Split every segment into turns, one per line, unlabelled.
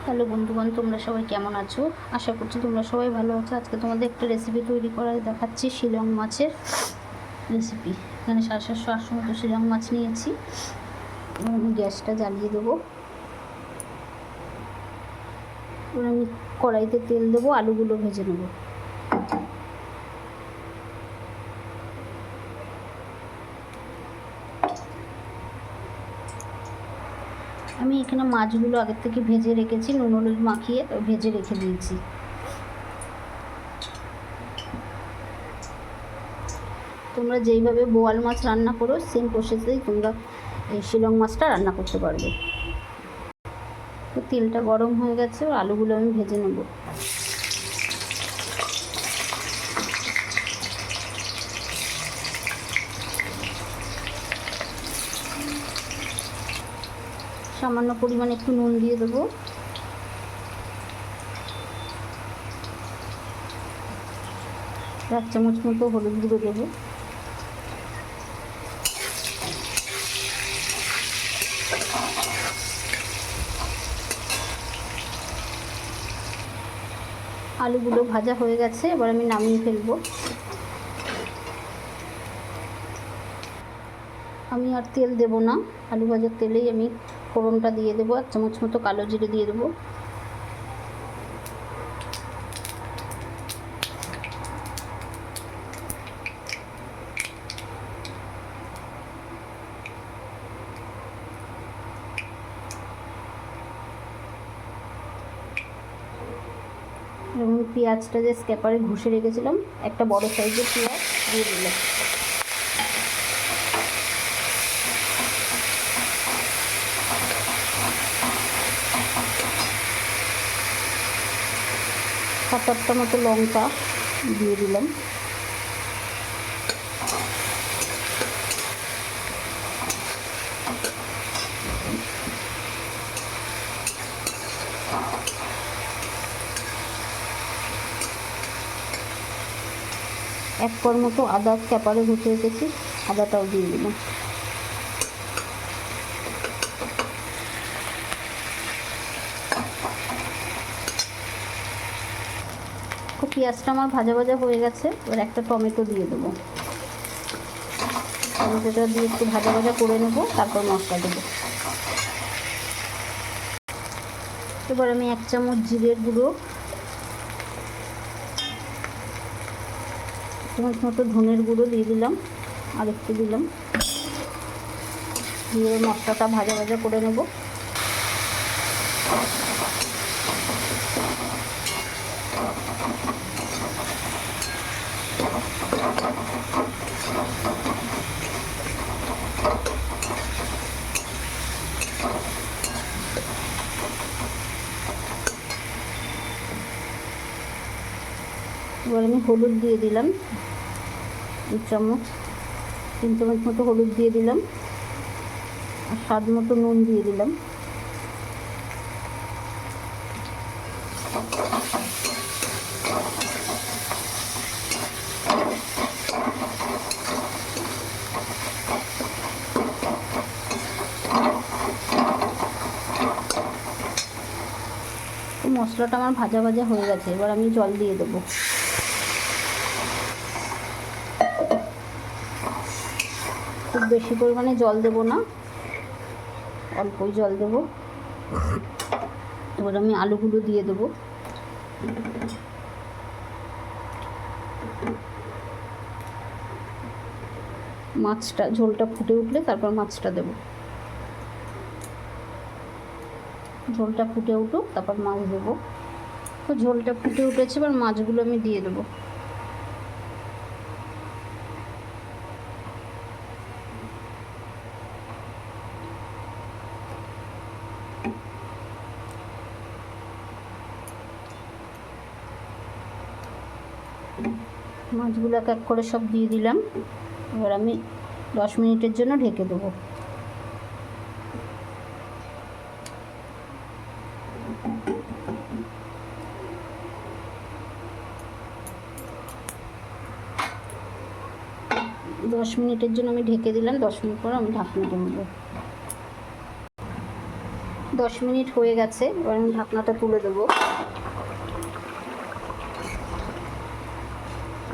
Hello বন্ধুগণ, তোমরা সবাই কেমন আছো? আশা করছি তোমরা সবাই ভালো আছো। আজকে তোমাদের একটা রেসিপি তৈরি করা দেখাচ্ছি, শিলং মাছের রেসিপি। এখানে 750-800 মতো শিলং মাছ নিয়েছি। আমি গ্যাসটা জ্বালিয়ে দেবো। এবার আমি কড়াইতে তেল দেবো, আলুগুলো ভেজে নেবো। আমি এখানে মাছগুলো আগের থেকে ভেজে রেখেছি, নুন হলুদ মাখিয়ে ভেজে রেখে দিয়েছি। তোমরা যেইভাবে বোয়াল মাছ রান্না করো সেম প্রসেসেই তোমরা এই শিলং মাছটা রান্না করতে পারবে। তো তেলটা গরম হয়ে গেছে, আলুগুলো আমি ভেজে নেব। সামান্য পরিমাণে একটু নুন দিয়ে দেবো। এক চামচ মতো হলুদ গুঁড়ো দেবো। আলুগুলো ভাজা হয়ে গেছে, এবার আমি নামিয়ে ফেলবো। আমি আর তেল দেব না, আলু ভাজার তেলেই আমি ফোড়নটা দিয়ে দেবো। এক চামচ মতো কালো জিরে দিয়ে দেবো। এবং পেঁয়াজটা যে স্ক্যাপারে ঘষে রেখেছিলাম, একটা বড় সাইজের পেঁয়াজ দিয়ে দিলাম। সাত আটটা মতো লঙ্কা দিয়ে দিলাম। এক কোর মতো আদা ক্যাপারে ঘষে রেখেছি, আদাটাও দিয়ে দিলাম। পেঁয়াজটা আমার ভাজা ভাজা হয়ে গেছে, এবার একটা টমেটো দিয়ে দেবো। টমেটোটা দিয়ে একটু ভাজা ভাজা করে নেবো, তারপর মশলা দেবো। এবার আমি এক চামচ জিরের গুঁড়ো, চামচ মতো ধনের গুঁড়ো দিয়ে দিলাম, আর একটু দিলাম। দিয়ে মশলাটা ভাজা ভাজা করে নেব। এবার আমি হলুদ দিয়ে দিলাম 2 চামচ, 3 চামচ মতো হলুদ দিয়ে দিলাম, আর স্বাদ মতো নুন দিয়ে দিলাম। মশলাটা আমার ভাজা ভাজা হয়ে গেছে, এবার আমি জল দিয়ে দেবো। খুব বেশি পরিমাণে জল দেবো না, অল্পই জল দেবো। এবার আমি আলুগুলো দিয়ে দেবো। মাছটা ঝোলটা ফুটে উঠলে তারপর মাছটা দেবো। ঝোলটা ফুটে উঠুক, তারপর মাছ দেবো। তো ঝোলটা ফুটে উঠেছে, এবার মাছগুলো আমি দিয়ে দেবো। মাছগুলো এক এক করে সব দিয়ে দিলাম। এবার আমি 10 মিনিটের জন্য ঢেকে দেবো। দশ মিনিটের জন্য আমি ঢেকে দিলাম। 10 মিনিট পর আমি ঢাকনা তুলব। 10 মিনিট হয়ে গেছে, এবার আমি ঢাকনাটা তুলে দেবো।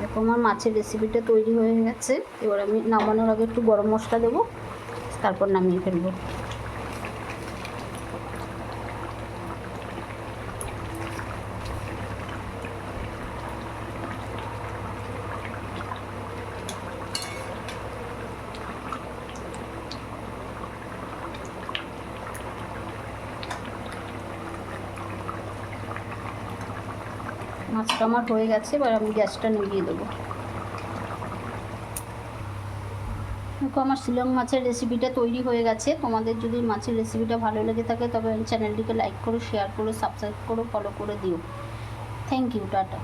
দেখো আমার মাছের রেসিপিটা তৈরি হয়ে গেছে। এবার আমি নামানোর আগে একটু গরম মশলা দেবো, তারপর নামিয়ে ফেলবো। মাছটা আমার হয়ে গেছে, এবার আমি গ্যাসটা নিভিয়ে দেবো। দেখো আমার শিলং মাছের রেসিপিটা তৈরি হয়ে গেছে। তোমাদের যদি মাছের রেসিপিটা ভালো লেগে থাকে তবে চ্যানেলটিকে লাইক করো, শেয়ার করো, সাবস্ক্রাইব করো, ফলো করে দিও। Thank you, tata.